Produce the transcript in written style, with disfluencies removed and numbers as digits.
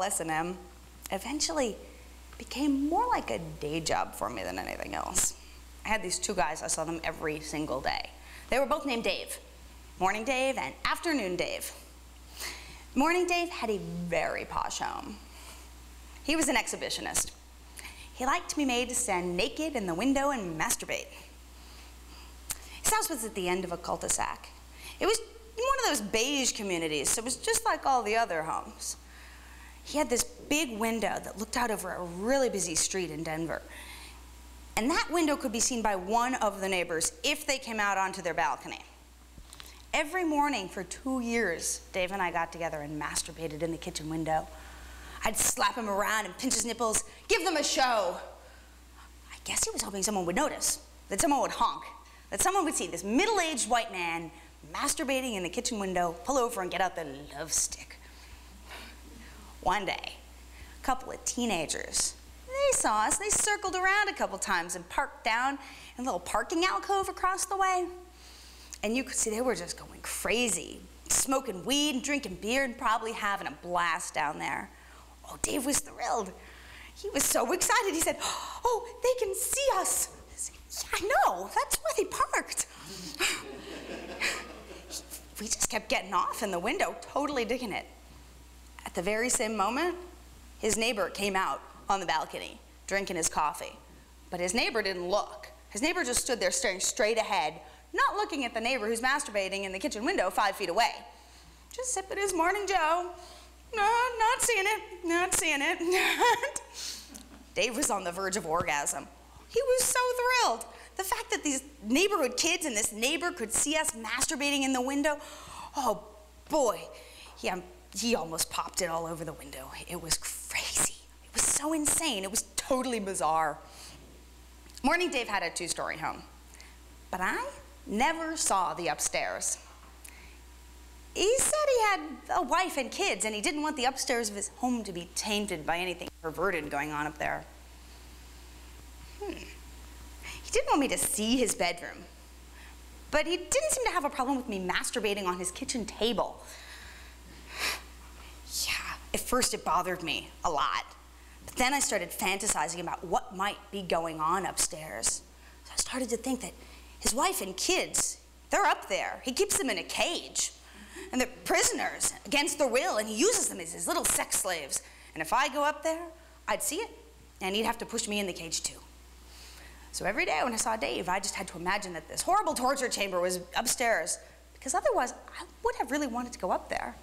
all S&M eventually became more like a day job for me than anything else. I had these two guys, I saw them every single day. They were both named Dave. Morning Dave and Afternoon Dave. Morning Dave had a very posh home. He was an exhibitionist. He liked to be made to stand naked in the window and masturbate. His house was at the end of a cul-de-sac. It was one of those beige communities, so it was just like all the other homes. He had this big window that looked out over a really busy street in Denver. And that window could be seen by one of the neighbors if they came out onto their balcony. Every morning for 2 years, Dave and I got together and masturbated in the kitchen window. I'd slap him around and pinch his nipples, give them a show. I guess he was hoping someone would notice, that someone would honk, that someone would see this middle-aged white man masturbating in the kitchen window, pull over and get out the love stick. One day, a couple of teenagers, they saw us. They circled around a couple times and parked down in a little parking alcove across the way. And you could see they were just going crazy, smoking weed and drinking beer and probably having a blast down there. Oh, Dave was thrilled. He was so excited. He said, "Oh, they can see us." I said, "Yeah, I know. That's where they parked." We just kept getting off in the window, totally digging it. At the very same moment, his neighbor came out on the balcony, drinking his coffee. But his neighbor didn't look. His neighbor just stood there staring straight ahead, not looking at the neighbor who's masturbating in the kitchen window 5 feet away. Just sipping his morning Joe. No, not seeing it, not seeing it. Dave was on the verge of orgasm. He was so thrilled. The fact that these neighborhood kids and this neighbor could see us masturbating in the window, oh boy, he almost popped it all over the window. It was crazy. It was so insane. It was totally bizarre. Morning Dave had a 2-story home, but I never saw the upstairs. He said he had a wife and kids, and he didn't want the upstairs of his home to be tainted by anything perverted going on up there. He didn't want me to see his bedroom, but he didn't seem to have a problem with me masturbating on his kitchen table. Yeah, at first it bothered me a lot, but then I started fantasizing about what might be going on upstairs. So I started to think that his wife and kids, they're up there. He keeps them in a cage. And they're prisoners against their will, and he uses them as his little sex slaves. And if I go up there, I'd see it, and he'd have to push me in the cage too. So every day when I saw Dave, I just had to imagine that this horrible torture chamber was upstairs, because otherwise I would have really wanted to go up there.